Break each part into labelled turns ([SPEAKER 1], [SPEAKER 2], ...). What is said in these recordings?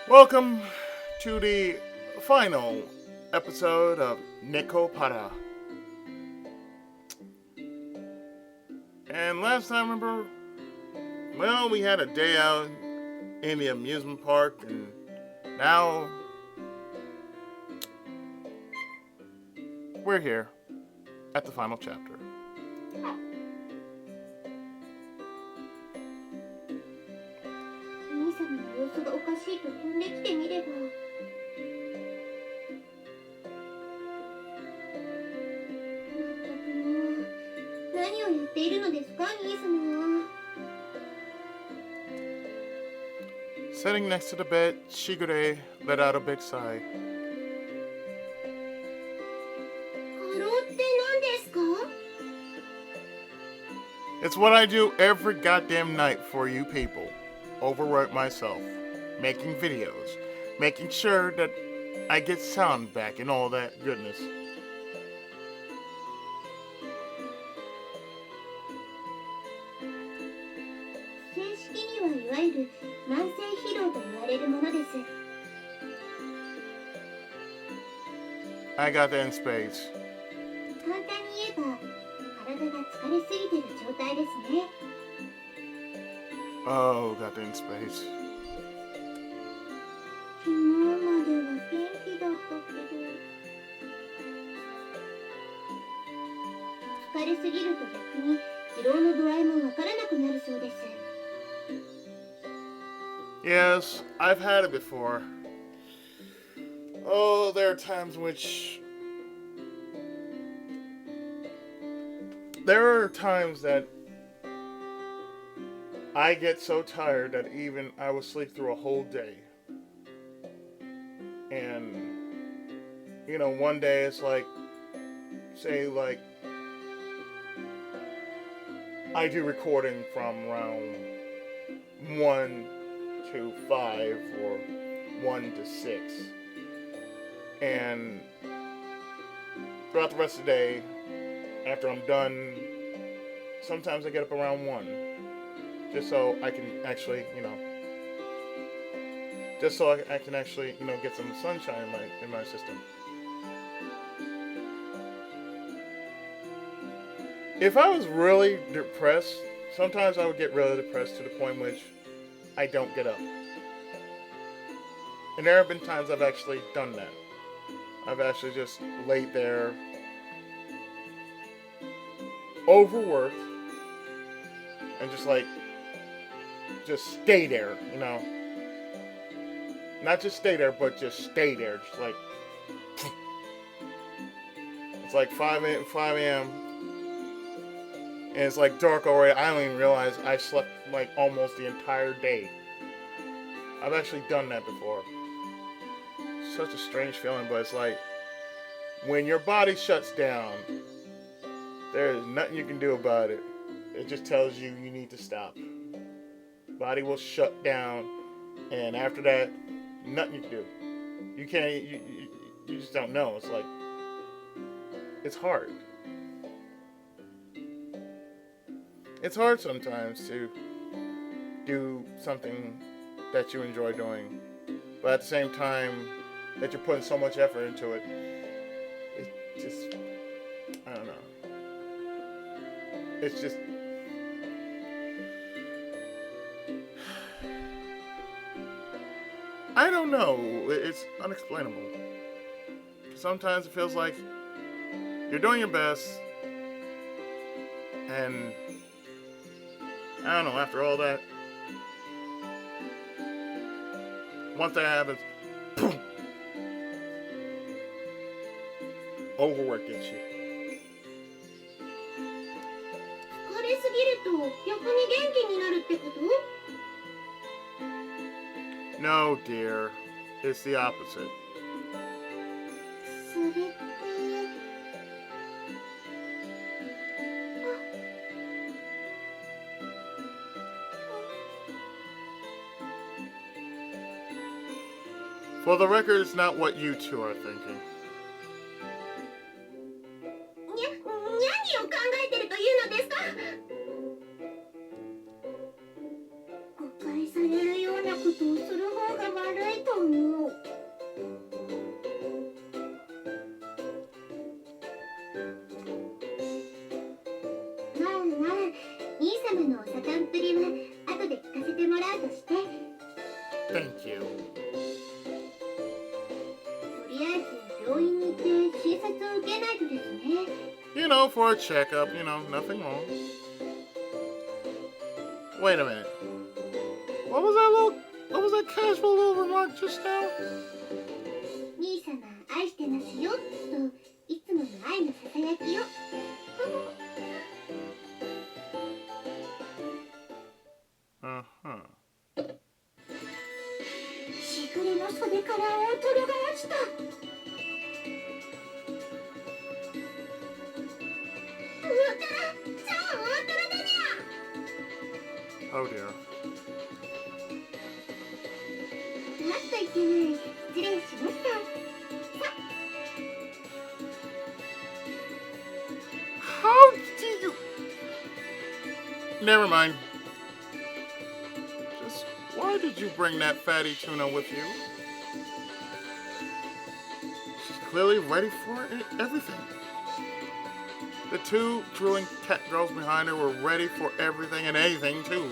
[SPEAKER 1] Welcome to the final episode of Nekopara. And last time, remember, well, we had a day out in the amusement park, and now we're here at the final chapter.
[SPEAKER 2] 兄さんの様子がおかしいと飛んできてみれば。まったくもう、何をやっているのですか、兄様は。
[SPEAKER 1] Sitting next to the bed, Shigure let out a big sigh.
[SPEAKER 2] 過労って何ですか？
[SPEAKER 1] It's what I do every goddamn night for you people. Overwork myself, making videos, making sure that I get sound back and all that goodness.
[SPEAKER 2] 正式にはいわゆる慢性疲労と言われるものです。
[SPEAKER 1] I got that in space.
[SPEAKER 2] 簡単に言えば、体が疲れすぎてる状態ですね。
[SPEAKER 1] Oh, got that in space.
[SPEAKER 2] 昨日までは元気だったけど。疲れすぎると逆に疲労の度合いもわからなくなるそうです。
[SPEAKER 1] Yes, I've had it before. Oh, there are times in which... There are times that I get so tired that even I will sleep through a whole day. And, you know, one day it's like, say like, I do recording from around 1 to 5 or 1 to 6. And throughout the rest of the day, after I'm done, sometimes I get up around 1. Just so I can actually, I can actually, get some sunshine in my system. If I was really depressed, sometimes I would get really depressed to the point in which I don't get up. And there have been times I've actually done that. I've actually just laid there, overworked, and just stay there, Not just stay there, but just stay there. Just like, it's like 5 a.m. and it's like dark already. I don't even realize I slept like almost the entire day. I've actually done that before. Such a strange feeling, but it's like when your body shuts down, there is nothing you can do about it. It just tells you need to stop. Body will shut down, and after that, nothing you can do. You can't. You just don't know. It's like it's hard. It's hard sometimes to do something that you enjoy doing, but at the same time that you're putting so much effort into it, it just, I don't know. It's just, I don't know. It's unexplainable. Sometimes it feels like you're doing your best, and I don't know, after all that, once that happens, boom, overwork gets you.
[SPEAKER 2] 疲れすぎると逆に元気になるってこと？
[SPEAKER 1] No, dear. It's the opposite.
[SPEAKER 2] それって。
[SPEAKER 1] For the record, it's not what you two are thinking.
[SPEAKER 2] 何を考えてるというのですか？誤解されるようなことをする方が悪いと思のお盛んっぷりは後で聞かせてもらうとして。
[SPEAKER 1] Thank you.
[SPEAKER 2] とりあえず病院に行って診察を受けないとですね。
[SPEAKER 1] You know, for a checkup, you know, nothing wrong. Wait a minute. What was that casual little remark just now?
[SPEAKER 2] 兄様愛してますよといつもの愛のささやきよ。しぐれの袖から大トロが落ちた。超大トロだにゃ。
[SPEAKER 1] Oh dear.
[SPEAKER 2] 待っといけない。失礼しました。
[SPEAKER 1] How do you... Never mind. Just why did you bring that fatty tuna with you? She's clearly ready for everything. The two drooling cat girls behind her were ready for everything and anything too.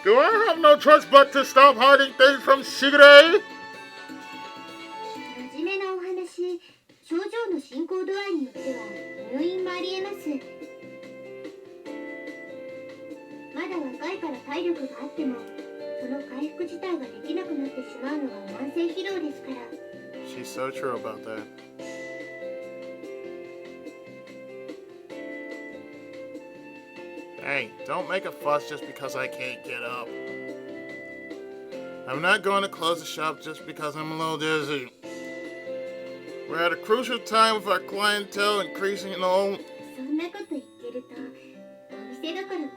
[SPEAKER 1] Do I have no choice but to stop hiding things from Shigure?
[SPEAKER 2] 真面目なお話、症状の進行度合いによっては入院もありえます。まだ若いから体力があっても、その回復自体ができなくなってしまうのが慢性疲労ですから。
[SPEAKER 1] She's so true about that. Hey, don't make a fuss just because I can't get up. I'm not going to close the shop just because I'm a little dizzy. We're at a crucial time with our clientele increasing in all.
[SPEAKER 2] そんなこと言ってると、お店どころか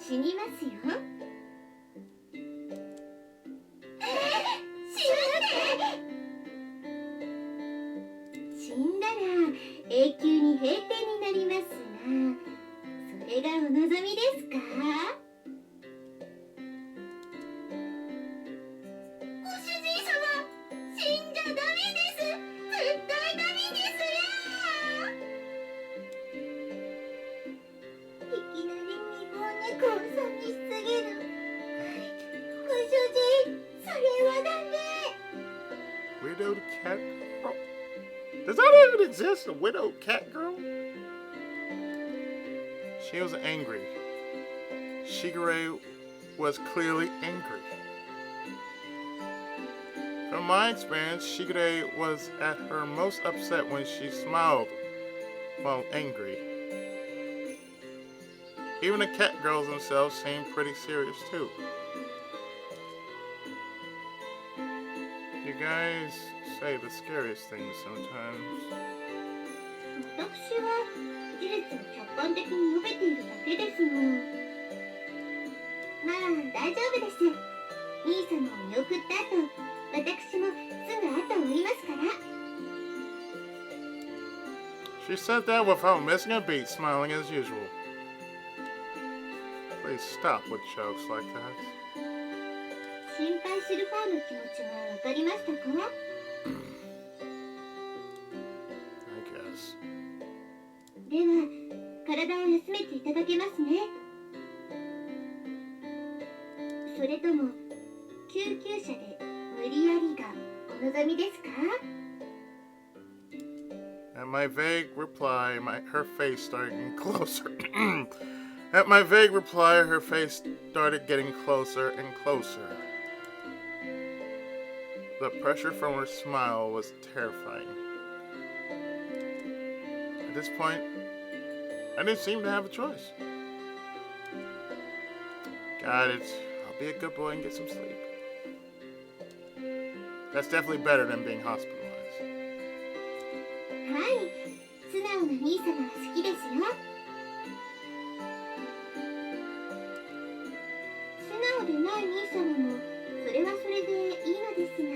[SPEAKER 2] 死にますよ。死ぬで。死んだら永久に閉店になりますが、それがお望みですか？ご主人様、死んじゃダメです。絶対ダメですよ。いきなり未亡猫を寂しすぎる。ご主人、それはダメ。
[SPEAKER 1] Widowed cat girl? Does that even exist? A widowed cat girl? She was angry. Shigure was clearly angry. From my experience, Shigure was at her most upset when she smiled while angry. Even the cat girls themselves seemed pretty serious too. You guys say the scariest things sometimes.
[SPEAKER 2] 私は事実を客観的に述べているだけですの。まあ大丈夫です。兄様を見送った後、私もすぐ後を追いますから。
[SPEAKER 1] She said that without missing a beat, smiling as usual. Please stop with jokes like that.
[SPEAKER 2] 心配する方の気持ちが分かりましたか？
[SPEAKER 1] I guess.
[SPEAKER 2] では体を休めていただけますね。それとも救急車で無理やりがお望みですか？
[SPEAKER 1] At my vague reply, her face started getting closer. At my vague reply, her face started getting closer and closer. The pressure from her smile was terrifying. At this point, I didn't seem to have a choice. Got it. I'll be a good boy and get some sleep. That's definitely better than being hospitalized.
[SPEAKER 2] はい、素直な兄様は好きですよ。素直でない兄様もそれはそれでいいのですが。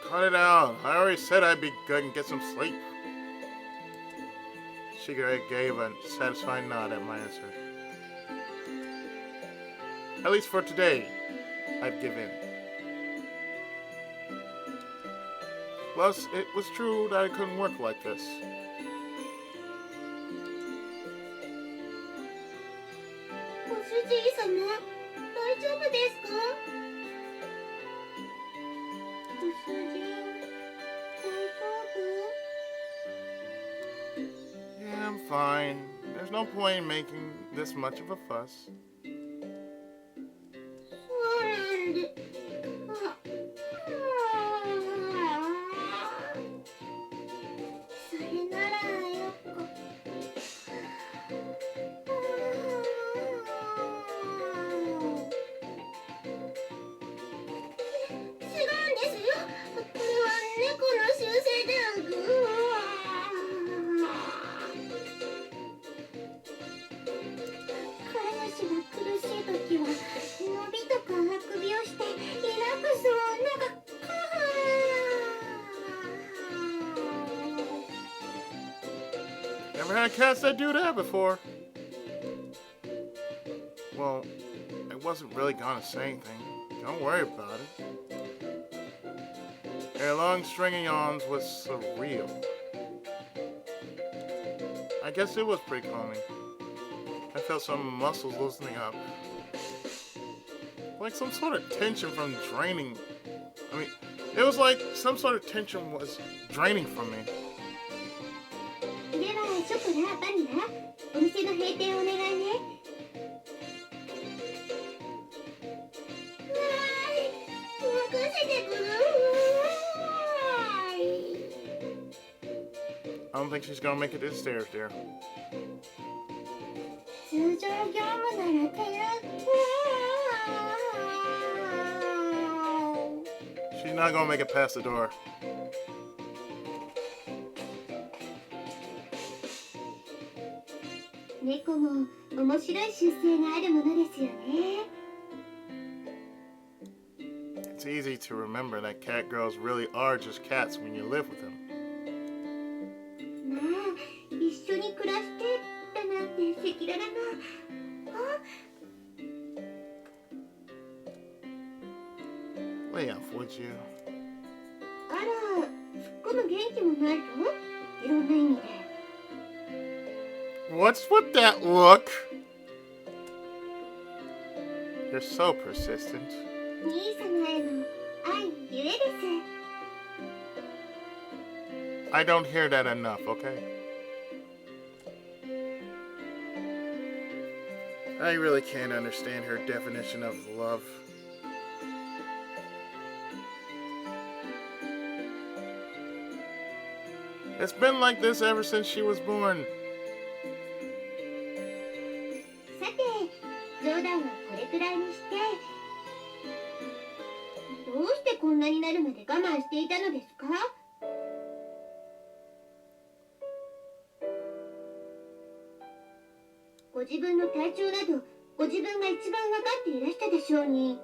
[SPEAKER 1] Cut it out. I already said I'd be good and get some sleep. Shigure gave a satisfied nod at my answer. At least for today, I'd give in. Plus, it was true that it couldn't work like this.
[SPEAKER 2] ご主人様、大丈夫ですか？ご主人、大丈夫？
[SPEAKER 1] Yeah, I'm fine. There's no point in making this much of a fuss.
[SPEAKER 2] そうなんで。それならよっこ。違うんですよ。これは猫の習性で。飼い主が苦しい時は伸びとかあくびをしてリラックスを
[SPEAKER 1] Never had cats that do that before. Well, I wasn't really gonna say anything. Don't worry about it. Their long string of yawns was surreal. I guess it was pretty calming. I felt some muscles loosening up. Like some sort of tension from draining. I mean, it was like some sort of tension was draining from me.
[SPEAKER 2] ではショコラ、バニラ、お店の閉店お願いね。わーい、任せてください。
[SPEAKER 1] I don't think she's gonna make it to the stairs, dear.
[SPEAKER 2] 通常業務なら手や。
[SPEAKER 1] She's not gonna make it past the door.
[SPEAKER 2] 猫も面白い習性があるものですよね。
[SPEAKER 1] It's easy to remember that cat girls really are just cats when you live with them.
[SPEAKER 2] まあ、一緒に暮らしてだなんて赤裸々な。あ、
[SPEAKER 1] Lay off, would you?
[SPEAKER 2] あら、突っ込む元気もないと？いろんな意味で。
[SPEAKER 1] What's with that look? You're so persistent.
[SPEAKER 2] 兄様への愛ゆえです。
[SPEAKER 1] I don't hear that enough, okay? I really can't understand her definition of love. It's been like this ever since she was born.
[SPEAKER 2] さて、冗談はこれくらいにして、どうしてこんなになるまで我慢していたのですか？ご自分の体調など、ご自分が一番わかっていらしたでしょうに。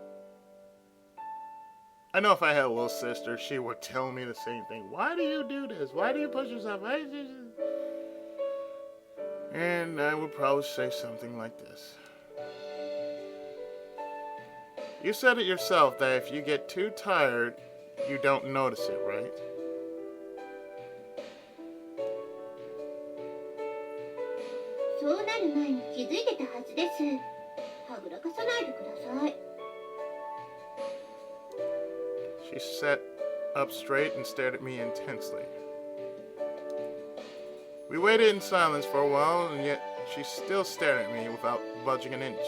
[SPEAKER 1] I know if I had a little sister, she would tell me the same thing. Why do you do this? Why do you push yourself? Why do you... And I would probably say something like this. You said it yourself that if you get too tired, you don't notice it, right?
[SPEAKER 2] そうなる前に気づいてたはずです。はぐらかさないでください。
[SPEAKER 1] She sat up straight and stared at me intensely. We waited in silence for a while, and yet she still stared at me without budging an inch.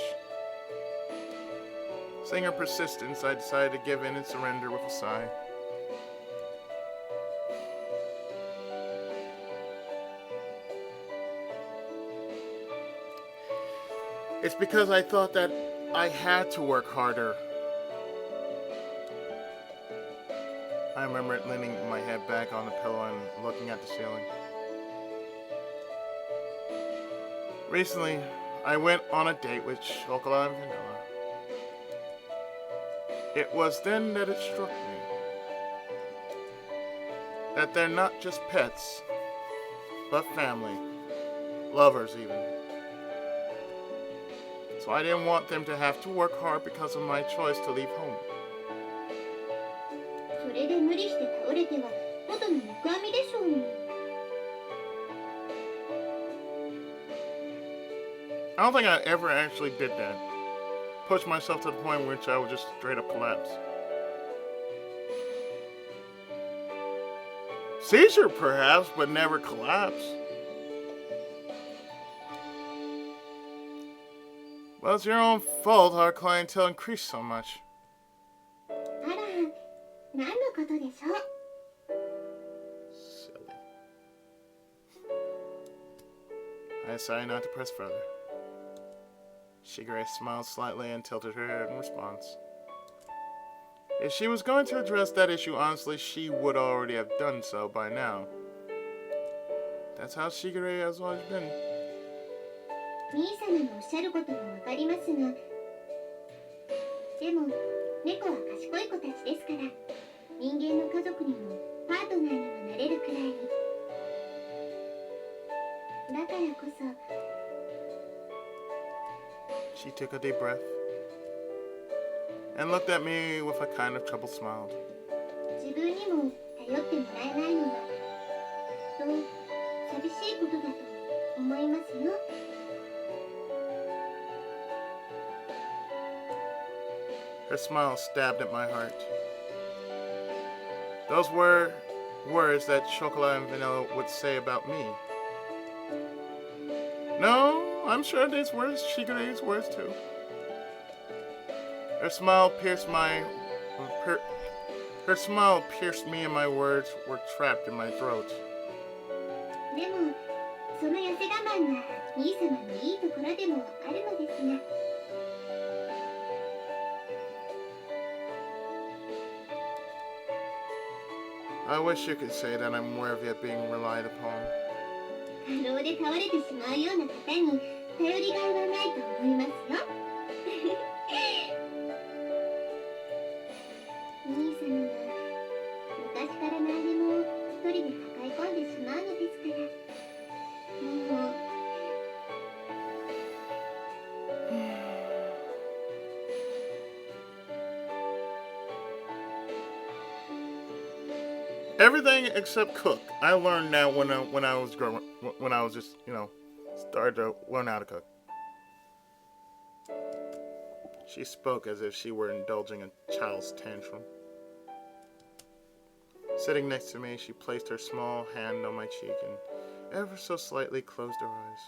[SPEAKER 1] Seeing her persistence, I decided to give in and surrender with a sigh. It's because I thought that I had to work harder. I remember leaning my head back on the pillow and looking at the ceiling. Recently, I went on a date with Chocola and Vanilla. It was then that it struck me that they're not just pets, but family, lovers even. So I didn't want them to have to work hard because of my choice to leave home.
[SPEAKER 2] それで無理して倒れてはことの木阿弥でしょう。
[SPEAKER 1] I don't think I ever actually did that. Push myself to the point in which I would just straight up collapse. Seizure, perhaps, but never collapse. Well, it's your own fault our clientele increased so much.
[SPEAKER 2] あら、何のことでしょう。
[SPEAKER 1] Silly. I decided not to press further. Shigure smiled slightly and tilted her head in response. If she was going to address that issue honestly, she would already have done so by now. That's how Shigure has always been.
[SPEAKER 2] 兄様のおっしゃることもわかりますが、でも猫は賢い子たちですから、人間の家族にもパートナーにもなれるくらいに。だからこそ。
[SPEAKER 1] She took a deep breath and looked at me with a kind of troubled smile.
[SPEAKER 2] 自分にも頼ってもらえないのは、と寂しいことだと思いますよ。
[SPEAKER 1] Her smile stabbed at my heart. Those were words that Chocola and Vanilla would say about me. No, I'm sure these words Shigure's words too. Her smile pierced me and my words were trapped in my throat.
[SPEAKER 2] でも、その痩せ我慢が兄様のいいところでもあるのですが。
[SPEAKER 1] I wish you could say that I'm worthy of being relied upon.
[SPEAKER 2] 過労で倒れてしまうような方に頼りがいはないと思いますよ。兄様は昔から何でも一人で抱え込んでしまうのですから。もう。
[SPEAKER 1] Everything except cook. I learned that when I was growing, when I was just started to learn how to cook. She spoke as if she were indulging a child's tantrum. Sitting next to me, she placed her small hand on my cheek and ever so slightly closed her eyes.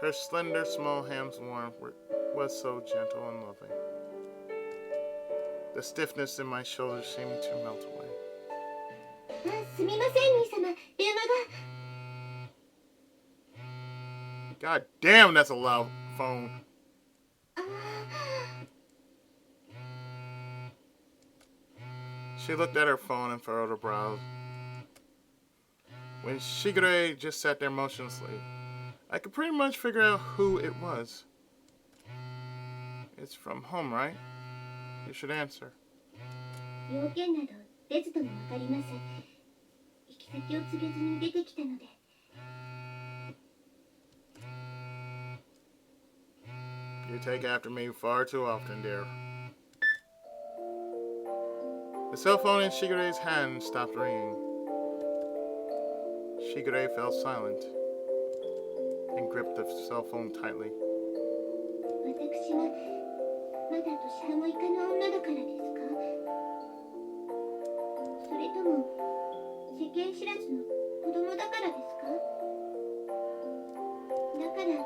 [SPEAKER 1] Her slender, small hand's warmth was so gentle and loving. The stiffness in my shoulders seemed to melt away.
[SPEAKER 2] すみません、兄様。電話が。
[SPEAKER 1] God damn, that's a loud phone. She looked at her phone and furrowed her brows. When Shigure just sat there motionlessly, I could pretty much figure out who it was. It's from home, right? You should answer.
[SPEAKER 2] 要件など出ずともわかります。行き先を告げずに出てきたので。
[SPEAKER 1] You take after me far too often, dear. The cell phone in Shigure's hand stopped ringing. Shigure fell silent and gripped the cell phone tightly.
[SPEAKER 2] 私はまだ年端もいかぬ女だからですか？それとも世間知らずの子供だからですか？だから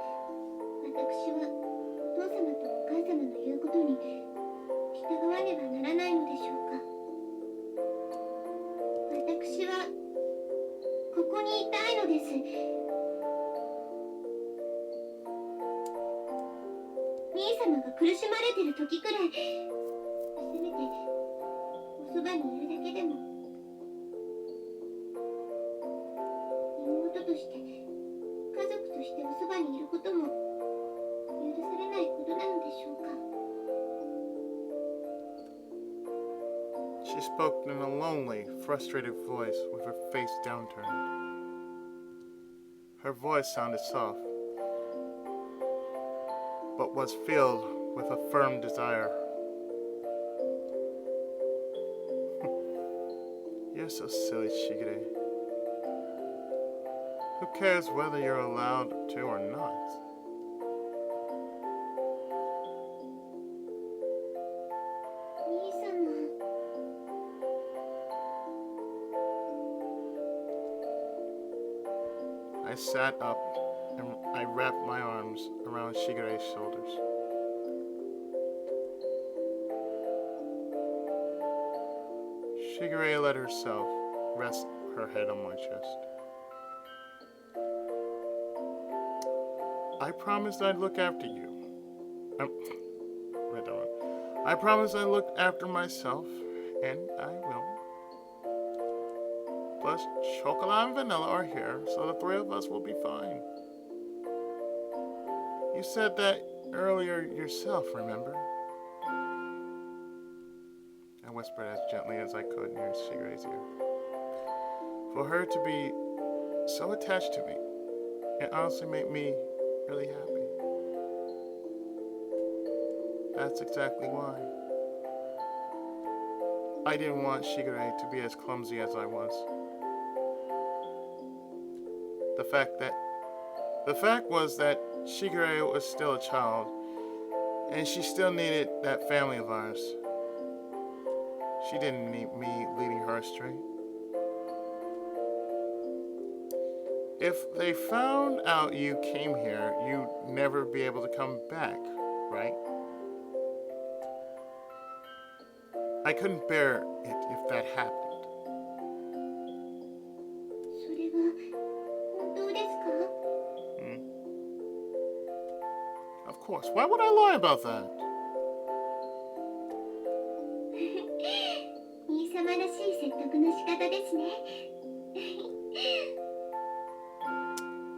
[SPEAKER 2] 私はお父様とお母様の言うことに従わねばならないのでしょうか？私はここにいたいのです。兄様が苦しまれてる時くらい、せめておそばにいるだけでも。妹として家族としておそばにいることも許されないことなのでしょうか？
[SPEAKER 1] She spoke in a lonely, frustrated voice with her face downturned. Her voice sounded soft, but was filled with a firm desire. You're so silly, Shigure. Who cares whether you're allowed to or not?
[SPEAKER 2] 兄様。
[SPEAKER 1] I sat up and I wrapped my arms around Shigure's shoulders. Shigure let herself rest her head on my chest. I promised I'd look after you. I promised I'd look after myself, and I will. Plus, Chocola and Vanilla are here, so the three of us will be fine. You said that earlier yourself, remember? I whispered as gently as I could near Shigure's ear. For her to be so attached to me, it honestly made me really happy. That's exactly why. I didn't want Shigure to be as clumsy as I was. The fact was that Shigure was still a child, and she still needed that family of ours. She didn't need me leading her astray. If they found out you came here, you'd never be able to come back, right? I couldn't bear it if that happened.
[SPEAKER 2] それは本当ですか？
[SPEAKER 1] Of course. Why would I lie about that?
[SPEAKER 2] 兄様らしい説得の仕方ですね。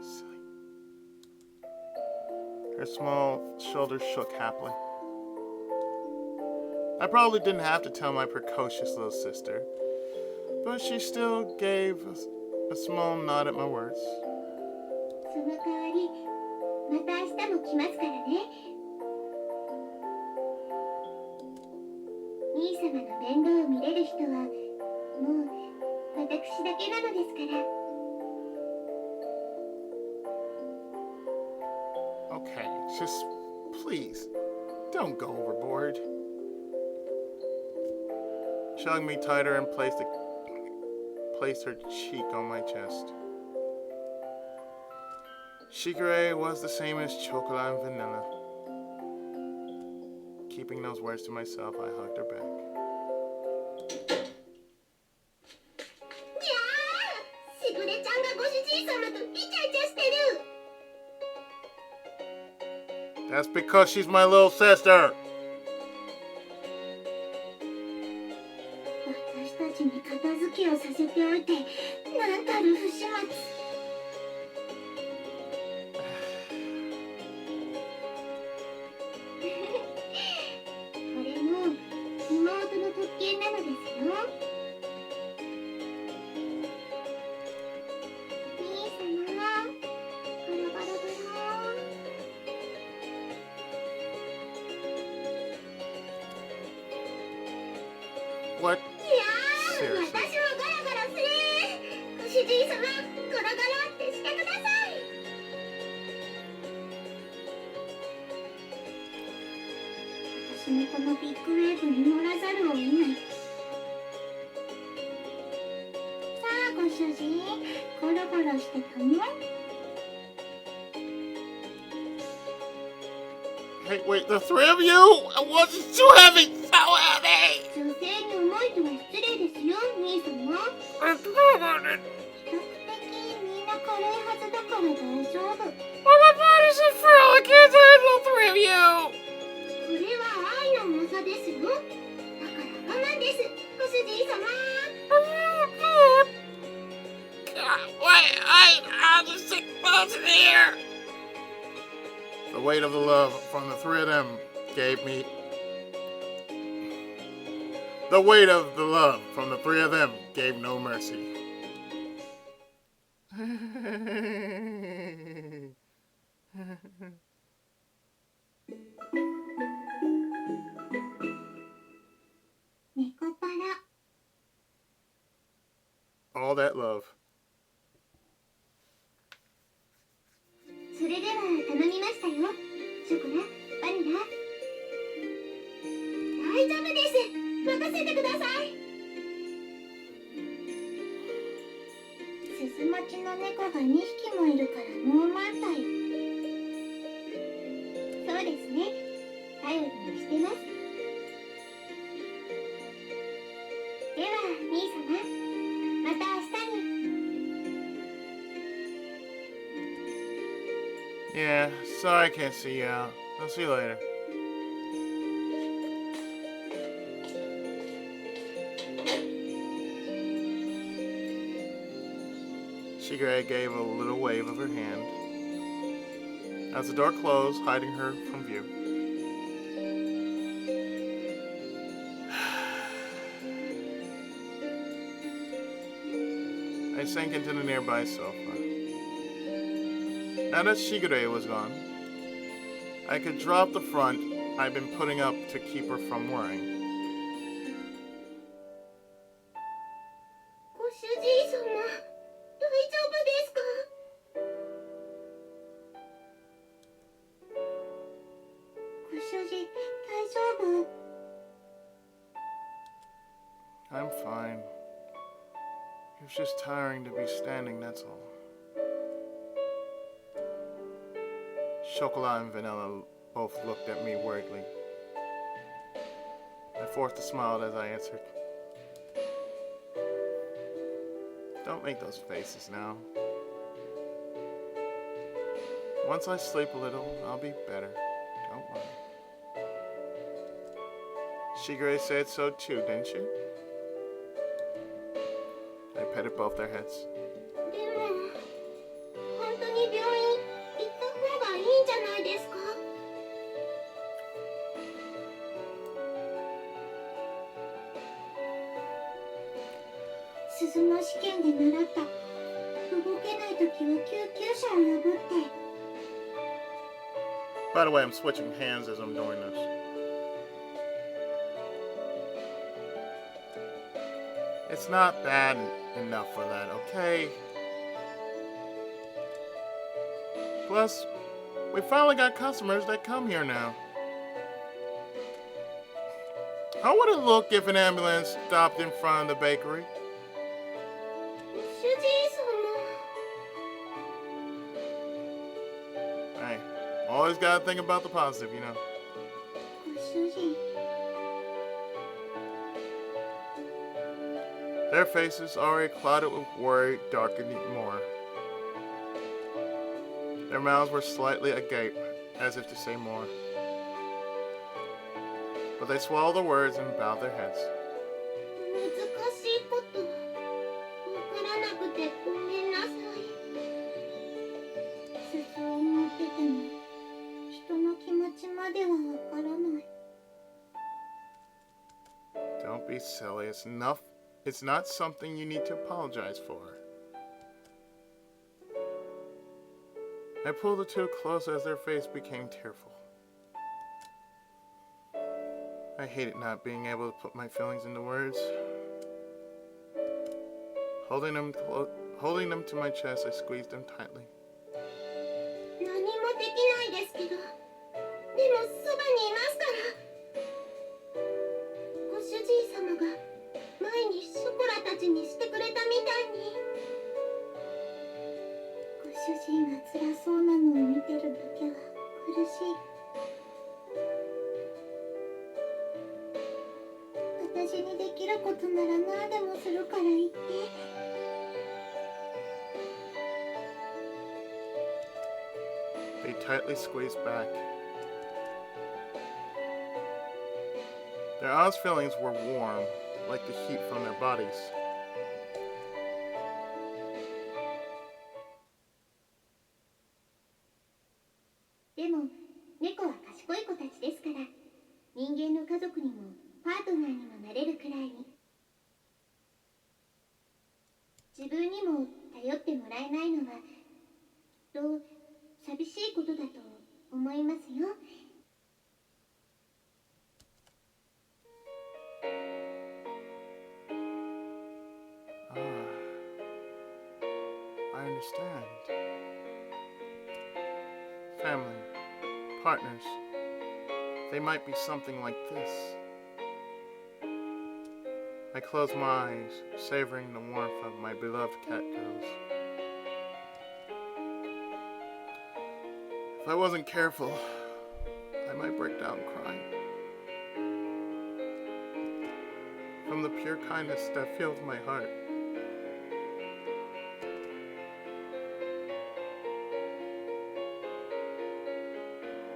[SPEAKER 1] Silly. Her small shoulders shook happily. I probably didn't have to tell my precocious little sister, but she still gave a small nod at my words.
[SPEAKER 2] その代わりまた明日も来ますからね。兄様の面倒を見れる人はもう私だけなのですから。
[SPEAKER 1] Okay, just please, don't go overboard. She hugged me tighter and placed her cheek on my chest. Shigure was the same as Chocola and Vanilla. Keeping those words to myself, I hugged her back.
[SPEAKER 2] いやー、しぐれちゃんがご主人様とイチャイチャしてる。
[SPEAKER 1] That's because she's my little sister.
[SPEAKER 2] 私たちに片付けをさせておいて、なんたる不始末。 これも妹の特権なのですよ。兄様、ガラガラガラ。
[SPEAKER 1] What?
[SPEAKER 2] いやー、私もガラガラする。ご主人様、ガラガラってしてください。私もこのビッグウェーブに乗らざるを得ない。さあ、ご主人、ゴロゴロしてたの？
[SPEAKER 1] Hey, wait, the three of you? I wasn't too heavy! So heavy!
[SPEAKER 2] 女性に重いとは失礼ですよ、兄様。
[SPEAKER 1] I'm
[SPEAKER 2] 比較的みんな軽いはずだから大丈夫。
[SPEAKER 1] Well, my body's in frail. I can't handle the three of you.
[SPEAKER 2] これは愛の重さですよ。だから我慢です、ご主人様。
[SPEAKER 1] I'll just stick both in here. The weight of the love from the three of them gave me. The weight of the love from the three of them gave no mercy.
[SPEAKER 2] ネコパラ。
[SPEAKER 1] all that love.
[SPEAKER 2] それでは頼みましたよ。ショコラ、バニラ。大丈夫です。任せてください。鈴待ちの猫が2匹もいるからもう満タイ。そうですね。頼りにしてます。では、兄様、また明日に。
[SPEAKER 1] Yeah, sorry I can't see you out. I'll see you later. Shigure gave a little wave of her hand as the door closed, hiding her from view. I sank into the nearby sofa. Now that Shigure was gone, I could drop the front I'd been putting up to keep her from worrying.
[SPEAKER 2] ご主人様、大丈夫ですか？ご主人、大丈夫？
[SPEAKER 1] I'm fine. It was just tiring to be standing, that's all. Chocola and Vanilla both looked at me worriedly. I forced a smile as I answered. Don't make those faces now. Once I sleep a little, I'll be better. Don't worry. Shigure said so too, didn't she? I petted both their heads.
[SPEAKER 2] でも、本当に病院行った方がいいんじゃないですか？鈴の試験で習った。動けないときは救急車を呼ぶって。
[SPEAKER 1] By the way, I'm switching hands as I'm doing this. It's not bad enough for that, okay? Plus, we finally got customers that come here now. How would it look if an ambulance stopped in front of the bakery?
[SPEAKER 2] 主人様。
[SPEAKER 1] Hey, always gotta think about the positive, you know.
[SPEAKER 2] ご主人。
[SPEAKER 1] Their faces, already clouded with worry, darkened more. Their mouths were slightly agape, as if to say more. But they swallowed the words and bowed their heads.
[SPEAKER 2] 難しいことわからなくてごめんなさい。鈴を持ってても人の気持ちまではわからない。
[SPEAKER 1] Don't be silly. It's not something you need to apologize for. I pulled the two closer as their face became tearful. I hated not being able to put my feelings into words. Holding them to my chest, I squeezed them tightly.
[SPEAKER 2] 何もできないですけど、でもそばにいますから。ご主人様が前にショコラたちにしてくれたみたいに。ご主人が辛そうなのを見てるだけは苦しい。私にできることなら何でもするから言って。
[SPEAKER 1] They tightly squeezed back. Their honest feelings were warm, like the heat from their bodies.
[SPEAKER 2] でも猫は賢い子たちですから、人間の家族にもパートナーにもなれるくらいに。自分にも頼ってもらえないのは寂しいことだと思いますよ。
[SPEAKER 1] Ah, I understand. Family, partners, they might be something like this. I close my eyes, savoring the warmth of my beloved cat girls. If I wasn't careful, I might break down crying. From the pure kindness that fills my heart.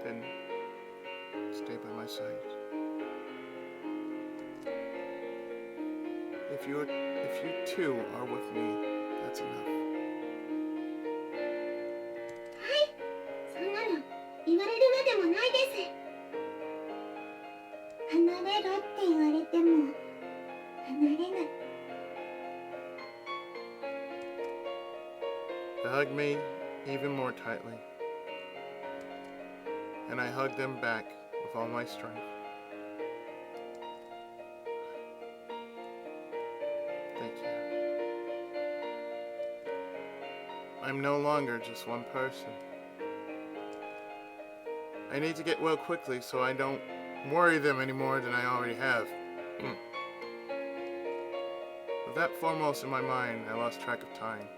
[SPEAKER 1] Then stay by my side. If you too are with me, that's enough.
[SPEAKER 2] はい、そんなの言われるまでもないです。離れろって言われても離れない。
[SPEAKER 1] They hugged me even more tightly, and I hugged them back with all my strength. Thank you. I'm no longer just one person. I need to get well quickly so I don't worry them any more than I already have. With that foremost in my mind, I lost track of time.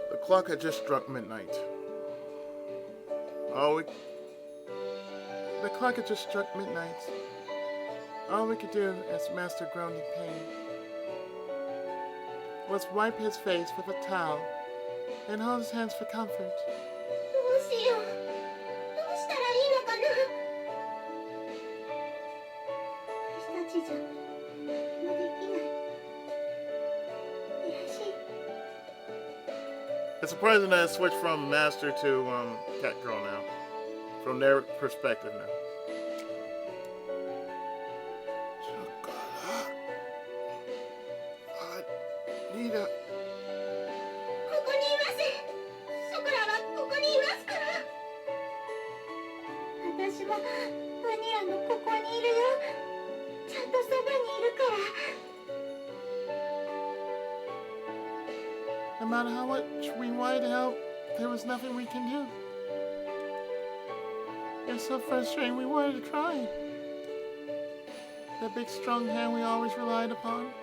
[SPEAKER 1] The clock had just struck midnight. The clock had just struck midnight. All we could do, as Master groaned in pain, was wipe his face with a towel and hold his hands for comfort.
[SPEAKER 2] どうしよう。どうしたらいいのかな。私たちじゃもうできない。悔しい。
[SPEAKER 1] It's surprising that I switched from Master to Cat Girl now. From their perspective now. Chocola. Nita.
[SPEAKER 2] ここにいます。ショコラはここにいますから。私もバニラのここにいるよ。ちゃんとそばにいるから。
[SPEAKER 1] No matter how much we wanted to help, there was nothing we can do. It was so frustrating, we wanted to cry. That big strong hand we always relied upon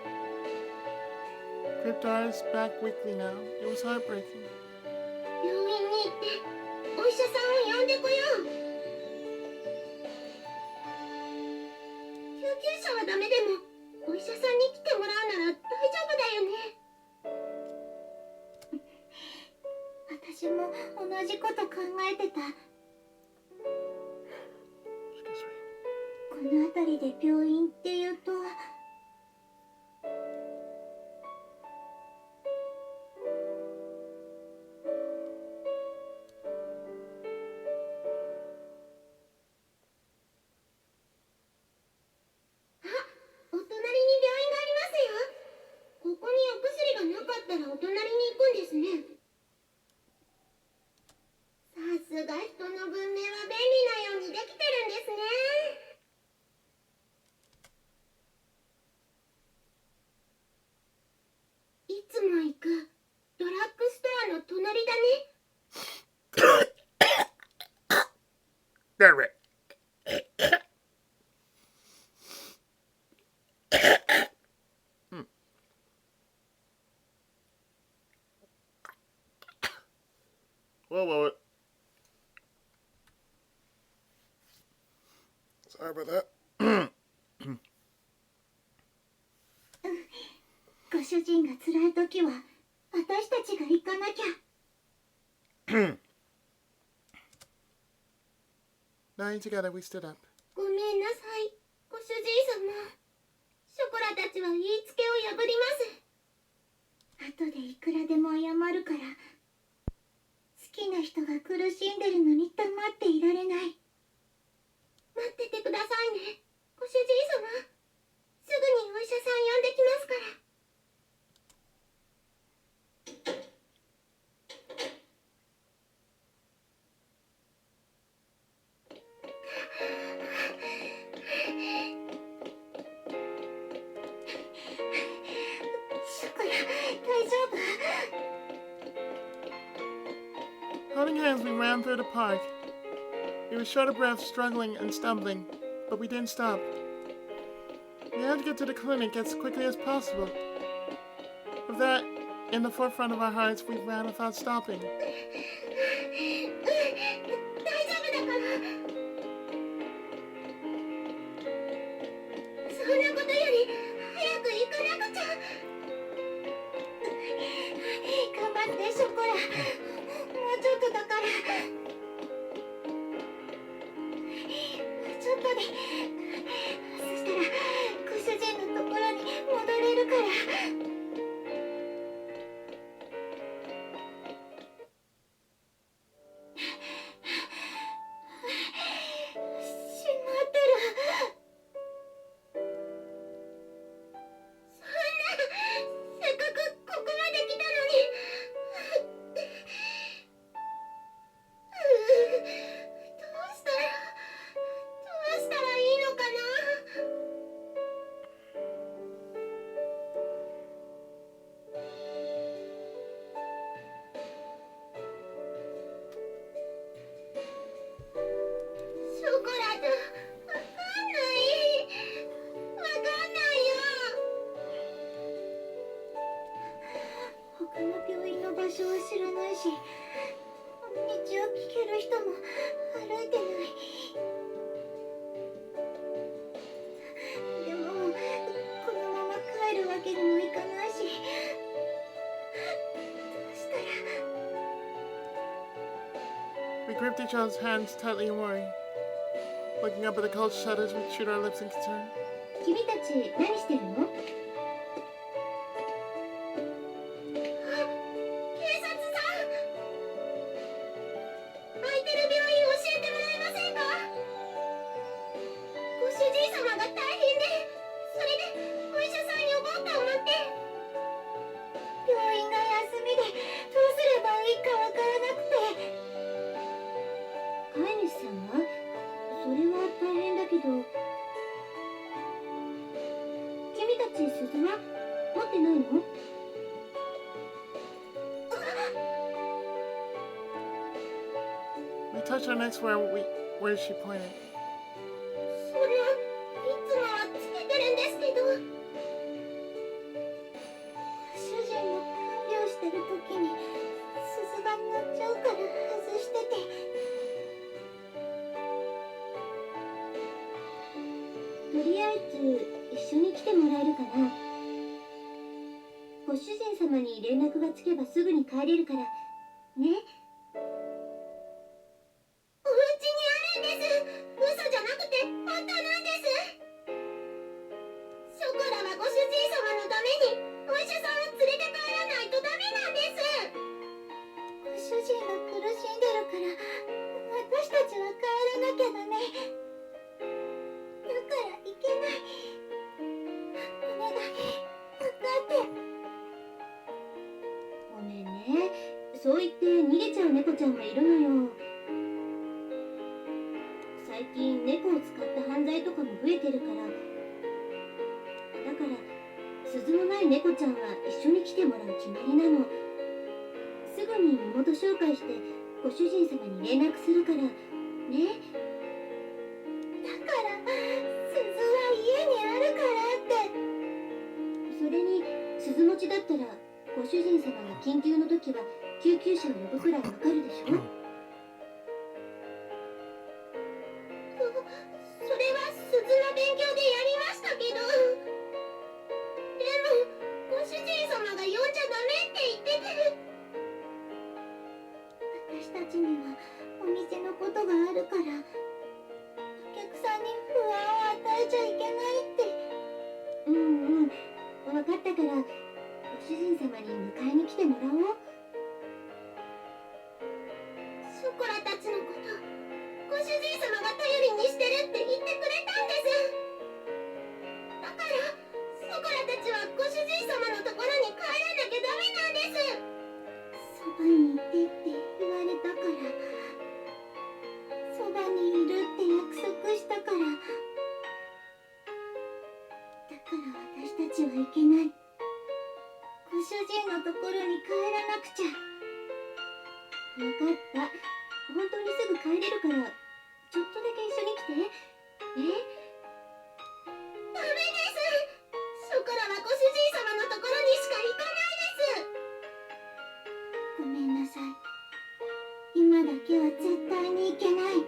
[SPEAKER 1] gripped ours back weakly now. It was heartbreaking.
[SPEAKER 2] 病院に行ってお医者さんを呼んでこよう。救急車はダメでもお医者さんに来てもらうなら大丈夫だよね。私も同じこと考えてた。この辺りで病院っていうと。
[SPEAKER 1] There it. Well, Sorry about that.
[SPEAKER 2] ご主人が辛い時は私たちが行かなきゃ。
[SPEAKER 1] Lying together, we stood up.
[SPEAKER 2] ごめんなさい、ご主人様。ショコラたちは言いつけを破ります。後でいくらでも謝るから。好きな人が苦しんでるのに黙っていられない。待っててくださいね、ご主人様。すぐにお医者さん呼んできますから。
[SPEAKER 1] Holding hands, we ran through the park. We were short of breath, struggling and stumbling, but we didn't stop. We had to get to the clinic as quickly as possible. With that in the forefront of our hearts, we ran without stopping.
[SPEAKER 2] 大丈夫だから。そんなことより早く行かなくちゃ。頑張ってショコラ。もうちょっとだから。ちょっとで。そしたらご主人のところに戻れるから。
[SPEAKER 1] We gripped each other's hands tightly in worry. Looking up at the cold shutters, we chewed our lips in concern.
[SPEAKER 2] 君たち何してるの？We
[SPEAKER 1] touched our necks where she pointed.
[SPEAKER 2] それはいつもはつけてるんですけど、主人の看病してる時に鈴が鳴っちゃうから外してて。とりあえず一緒に来てもらえるかな。ご主人様に連絡がつけばすぐに帰れるからね。そう言って逃げちゃう猫ちゃんがいるのよ。最近猫を使った犯罪とかも増えてるから。だから鈴のない猫ちゃんは一緒に来てもらう決まりなの。すぐに身元紹介してご主人様に連絡するからね。だから鈴は家にあるからって。それに鈴持ちだったらご主人様が緊急の時は救急車を呼ぶくらいわかるでしょ。それはるから、お客さんに不安を与えちゃいけないって。分かったから、ご主人様に迎えに来てもらおう。ショコラたちのこと、ご主人様が頼りにしてるって言ってくれたんです。だから、ショコラたちはご主人様のところに帰らなきゃダメなんです。そばにいてって言われたから、そばにいるって約束したから。だから私たちはいけない。ご主人のところに帰らなくちゃ。分かった。本当にすぐ帰れるから、ちょっとだけ一緒に来て。ダメです。ショコラはご主人様のところにしか行かないです。ごめんなさい。今だけは絶対に行けない。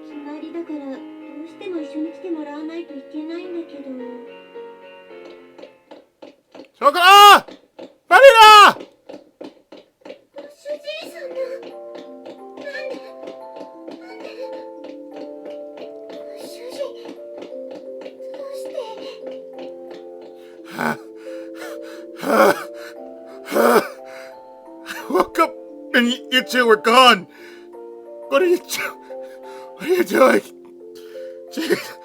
[SPEAKER 2] 決まりだから、どうしても一緒に来てもらわないといけないんだけど。
[SPEAKER 1] ショコラ！バニラ！
[SPEAKER 2] ご主人様、なんでご主人、どうして。
[SPEAKER 1] I woke up and you two were gone. What are you doing? Jeez.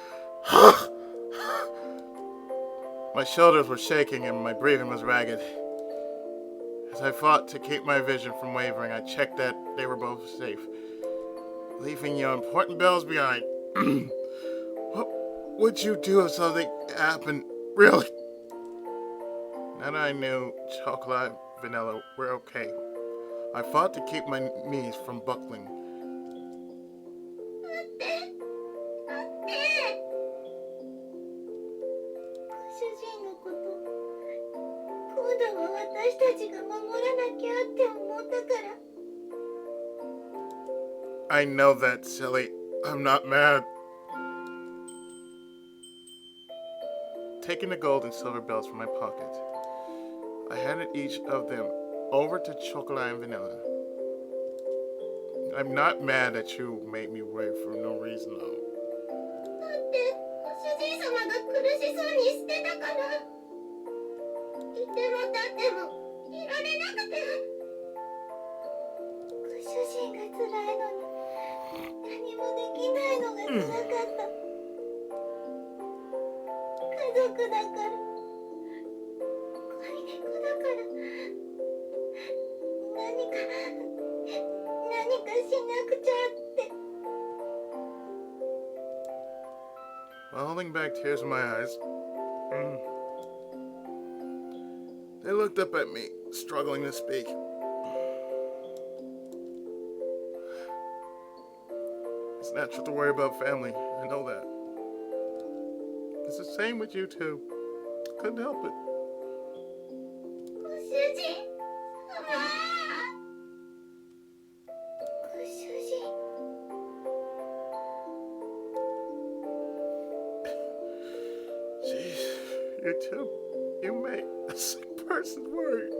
[SPEAKER 1] My shoulders were shaking and my breathing was ragged. As I fought to keep my vision from wavering, I checked that they were both safe, leaving your important bells behind. What would you do if something happened? Really? Now that I knew Chocola and Vanilla were okay, I fought to keep my knees from buckling.
[SPEAKER 2] 待って。ご主人のこと、今度は私たちが守らなきゃって思ったから。
[SPEAKER 1] I know that, silly. I'm not mad. Taking the gold and silver bells from my pocket, I handed each of them over to Chocola and Vanilla. I'm not mad that you made me wait for no reason, though.
[SPEAKER 2] だってご主人様が苦しそうにしてたから。いても立ってもいられなくて。ご主人が辛いのに何もできないのが辛かった。家族だから、恋猫だから、何かしなくちゃって。
[SPEAKER 1] While holding back tears in my eyes, they looked up at me, struggling to speak. It's natural to worry about family. I know that. It's the same with you two. Couldn't help it.
[SPEAKER 2] ご主人様。ご主人。
[SPEAKER 1] Jeez, you two, you make a sick person worry.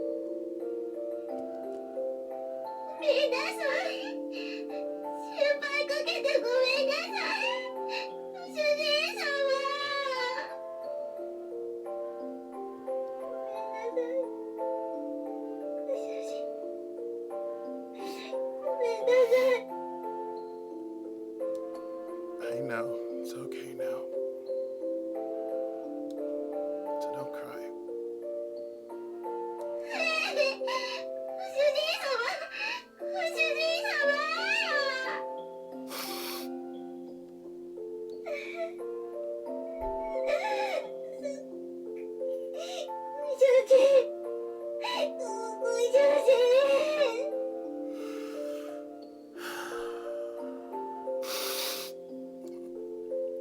[SPEAKER 2] ごめんなさい。心配かけてごめんなさい。ご主人様。ごめんなさい。ご主人。ごめんなさい。
[SPEAKER 1] I know. It's okay now. So don't cry.
[SPEAKER 2] ご主人様。ご主人様。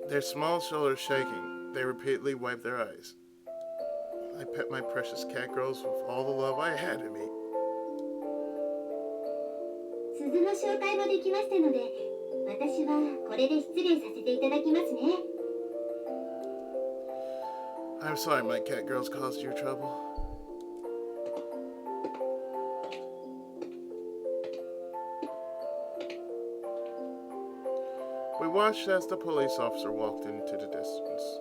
[SPEAKER 1] Their small shoulders shaking, they repeatedly wiped their eyes. I pet my precious cat girls with all the love I had in me.
[SPEAKER 2] 鈴の紹介もできましたので、私はこれで失礼させていただきますね。
[SPEAKER 1] I'm sorry my cat girls caused you trouble. watched as the police officer walked into the distance.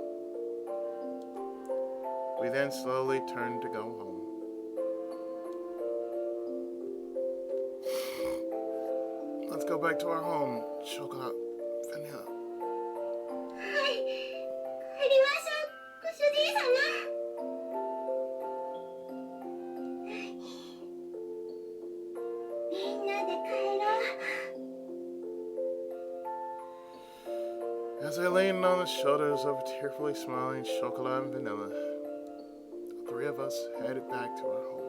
[SPEAKER 1] We then slowly turned to go home. Let's go back to our home. Chocola, vanilla.
[SPEAKER 2] はい、帰りましょう、ご主人様。みんなで帰ろう。
[SPEAKER 1] As I leaned on the shoulders of tearfully smiling Chocola and Vanilla, the three of us headed back to our home.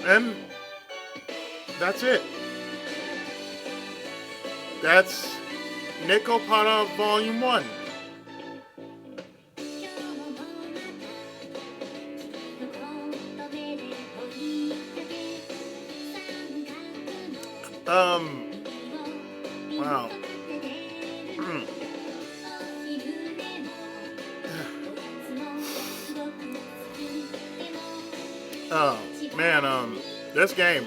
[SPEAKER 1] And that's it. That's Nekopara Vol.1. Wow. Oh, man, this game,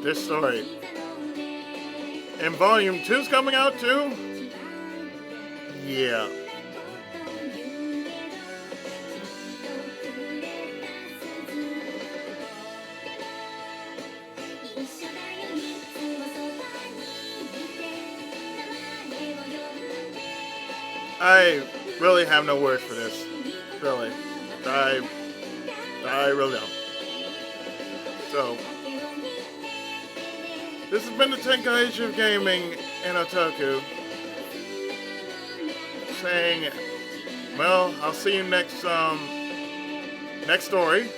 [SPEAKER 1] this story. And Volume 2's coming out too? Yeah. I really have no words for this. Really. I really don't. So, this has been the Tenkai Age of Gaming and Otaku. Saying, well, I'll see you next story.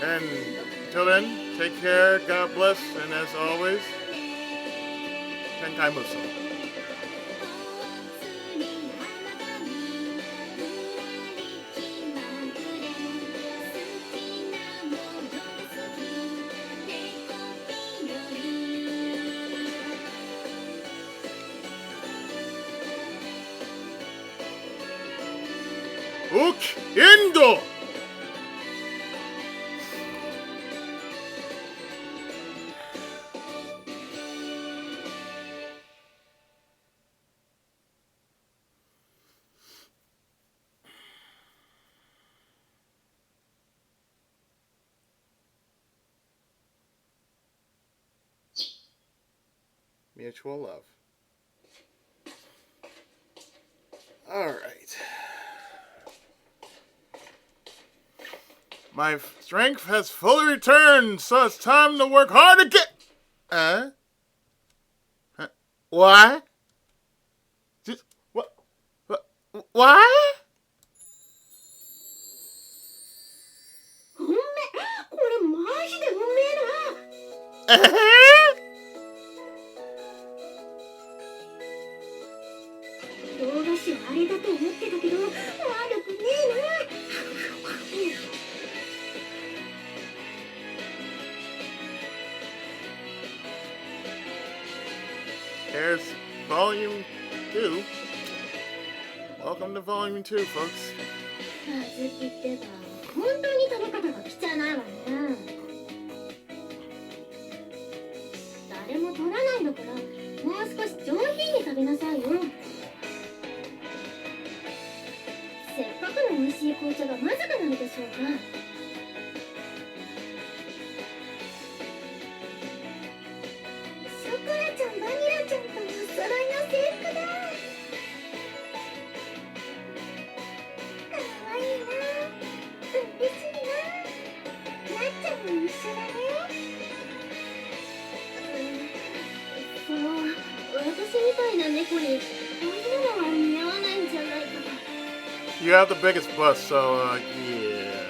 [SPEAKER 1] And until then, take care, God bless, and as always, Tenkai Musou. Indo! Mutual love. All right. My strength has fully returned, so it's time to work hard again. Huh? What? Just, what? What?
[SPEAKER 2] うめ、これマジでうめえな。洋菓子はあれだと思ってたけど悪くねえな。
[SPEAKER 1] There's Volume 2. Welcome to Volume 2, folks.
[SPEAKER 2] 小豆ってば本当に食べ方が汚いわね。誰も取らないんだからもう少し上品に食べなさいよ。せっかくの美味しい紅茶がまずくなるでしょうか。ショコラちゃんバニラちゃんとお揃いの制服だ。かわいいな。嬉しいな。なっちゃんも一緒だね。そう、私みたいな猫にこういうのは似合わないんじゃないかな。
[SPEAKER 1] You have the biggest bust, so, yeah.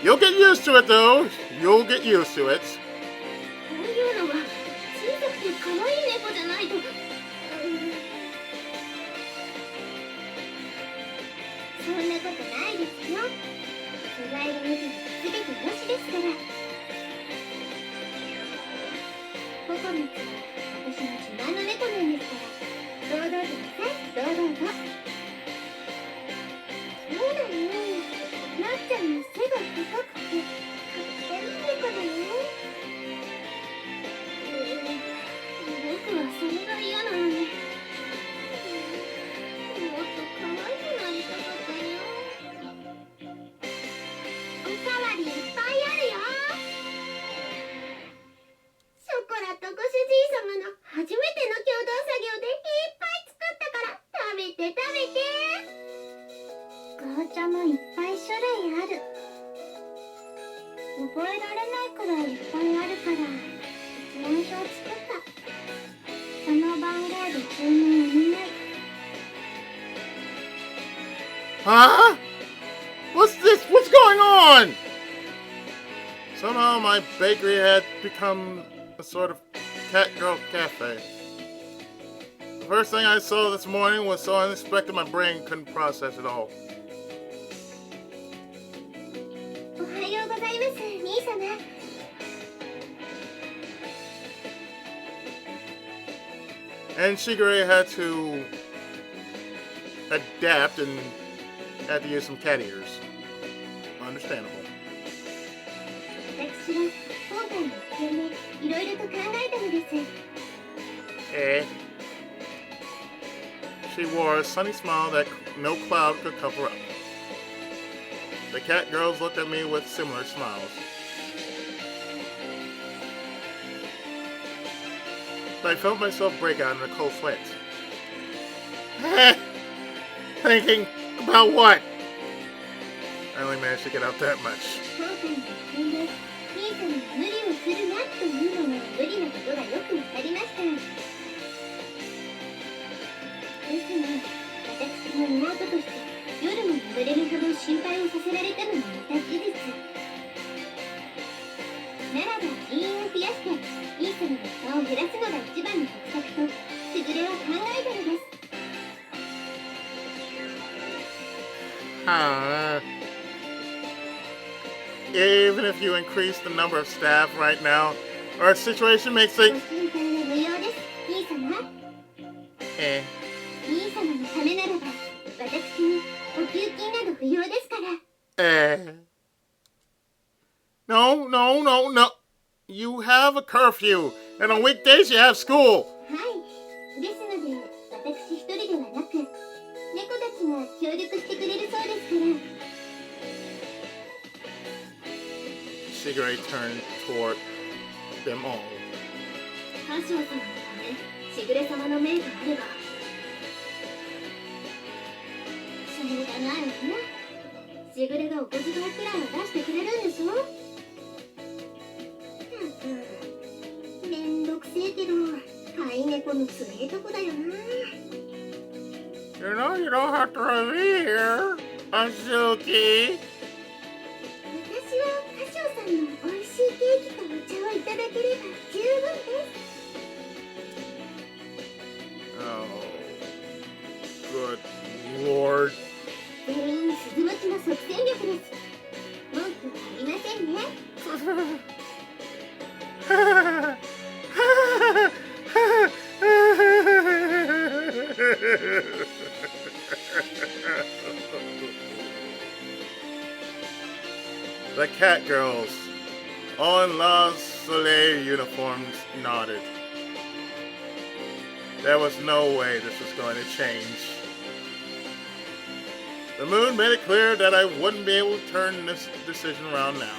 [SPEAKER 1] You'll get used to it, though. You'll get used to it.
[SPEAKER 2] こういうのは小さくて可愛い猫じゃないと。そんなことないですよ。素材がなくて全てなしですから。ココミックは私の自慢の猫なんですから。が。そうだよ、なっちゃんの背が高くてかっこいい猫だよ。僕はそれが嫌なのに、もっと可愛くなりたかったよ。おかわりいっぱいあるよ。ショコラとご主人様の初めての共同作業でいっぱい作ったから食べて食べて。紅茶もいっぱい種類ある。覚えられないくらいいっぱいあるから一覧表作った。その番号で注文お願い。
[SPEAKER 1] Huh? What's this? What's going on? Somehow my bakery had become a sort of cat girl cafe. The first thing I saw this morning was so unexpected my brain couldn't process it all.
[SPEAKER 2] おはようございます、兄様。
[SPEAKER 1] And Shigure had to adapt and had to use some cat ears. Understandable.
[SPEAKER 2] 私は今回の件でいろいろと考えたのです。
[SPEAKER 1] Eh? She wore a sunny smile that no cloud could cover up. The cat girls looked at me with similar smiles. I felt myself break out in a cold sweat. Thinking about what? I only managed to get out that much.
[SPEAKER 2] 今回の件で兄様に無理をするなというのも無理なことがよくわかりました。ですが、私の妹として夜も眠れるほど心配をさせられたのもまた事実。ならば人員を増やして兄様の負担を減らすのが一番の得策としぐれは考えたのです。
[SPEAKER 1] Even if you increase the number of staff right now, our situation makes it.
[SPEAKER 2] ご心配は無用です、兄様。
[SPEAKER 1] Eh.
[SPEAKER 2] 兄様のためならば、私にお給金など不要ですから。
[SPEAKER 1] No. You have a curfew, and on weekdays you have school.
[SPEAKER 2] はい。ですので、私一人ではなく、猫たちが協力してくれるそうですから。
[SPEAKER 1] Shigure turned toward them all.
[SPEAKER 2] カシオ様のため、しぐれ様の命があれば。しょうがないわね。しぐれがお小遣いくらいは出してくれるんでしょ。めんどくせえけど、飼い猫のつええとこだよな。
[SPEAKER 1] You know you don't have to be here, Azuki.
[SPEAKER 2] 私はカシオさんの美味しいケーキとお茶をいただければ十分です。
[SPEAKER 1] Oh, good lord.
[SPEAKER 2] 全員鈴町の即戦力です。文句はありませんね。
[SPEAKER 1] The cat girls, all in La Soleil uniforms, nodded. There was no way this was going to change. The moon made it clear that I wouldn't be able to turn this decision around now.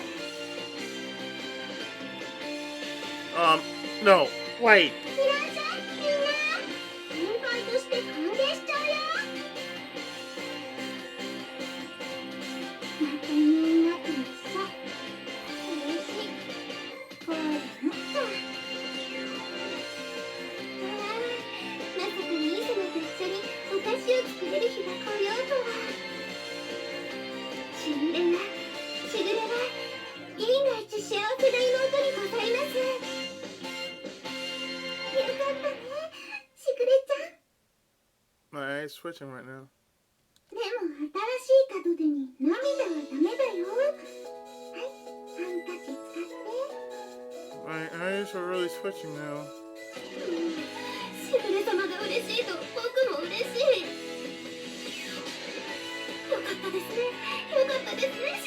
[SPEAKER 1] No, wait.
[SPEAKER 2] いらっしゃい、みんな。先輩として歓迎しちゃうよ。またみんなと一緒。嬉しい。こうだなった。まさか兄様と一緒にお菓子を作れる日が来ようとは。しぐれは銀河一幸せな妹にございます。よかったね、しぐれちゃん。
[SPEAKER 1] My eyes switching right now.
[SPEAKER 2] でも新しい門出に涙はダメだよ。はい、ハンカチ使って。
[SPEAKER 1] My eyes are really switching now.
[SPEAKER 2] しぐれ様が嬉しいと僕も嬉しい。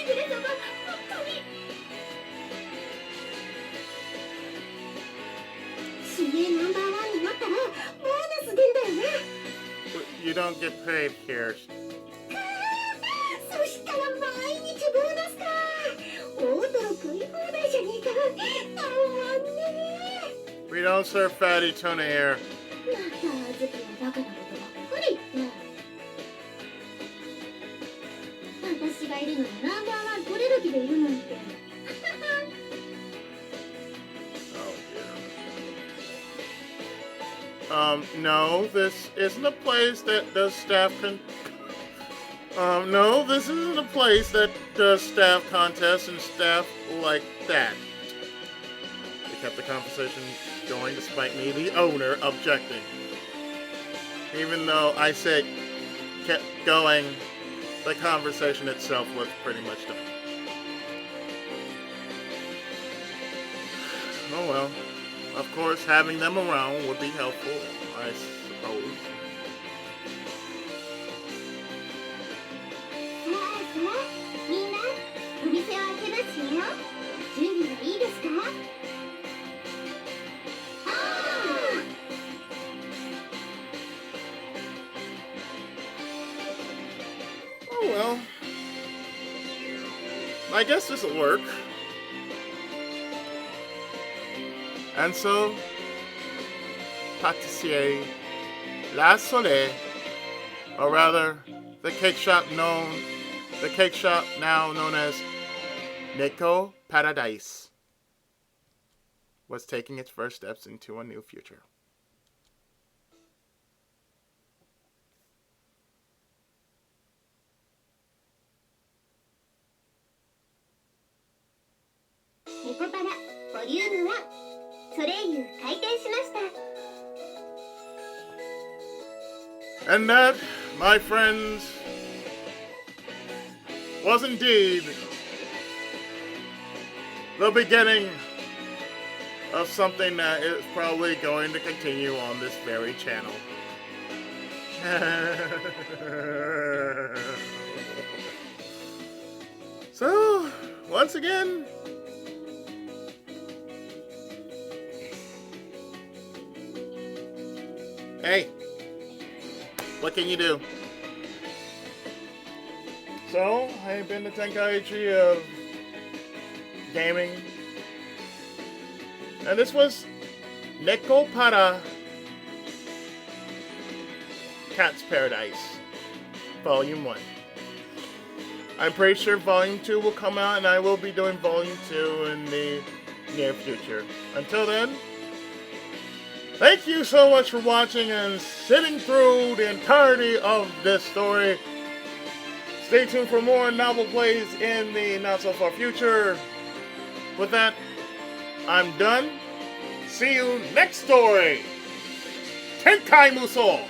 [SPEAKER 2] しぐれ様、本当に指名ナンバーワンになったらボーナス出んだよな。
[SPEAKER 1] You don't get paid here.
[SPEAKER 2] そしたら毎日ボーナスか。大トロ食い放題じゃねえか。たまんねえ。
[SPEAKER 1] We don't serve fatty tuna here.
[SPEAKER 2] またあずきはバカなことばっかり言って。私がいるのにナンバーワン取れる気でいるなんて。
[SPEAKER 1] No, this isn't a place that does staff no, this isn't a place that does staff contests and staff like that. They kept the conversation going despite me, the owner, objecting. Even though I said kept going, the conversation itself was pretty much done. Oh well. Of course, having them around would be helpful, I suppose.
[SPEAKER 2] さあさあ、みんな、お店を開けますよ。準備はいいですか？Oh
[SPEAKER 1] well. I guess this'll work. And so, Pâtissier La Soleil, or rather, the cake shop now known as Nekopara, was taking its first steps into a new future.
[SPEAKER 2] Nekopara Vol.1 ソレイユ開店しました。
[SPEAKER 1] And that, my friends, was indeed the beginning of something that is probably going to continue on this very channel. So, once again, hey, what can you do? So, I've been the Tenkaichi of gaming. And this was Nekopara Cat's Paradise, Volume 1. I'm pretty sure Volume 2 will come out, and I will be doing Volume 2 in the near future. Until then, thank you so much for watching and sitting through the entirety of this story. Stay tuned for more novel plays in the not-so-far future. With that, I'm done. See you next story. Tenkai Musou,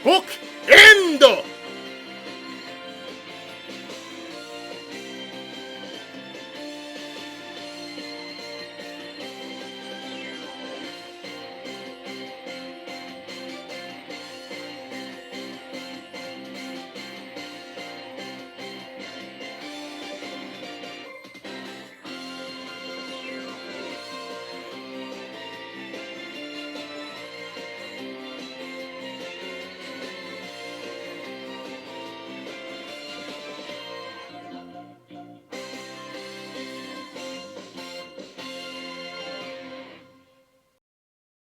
[SPEAKER 1] Book End!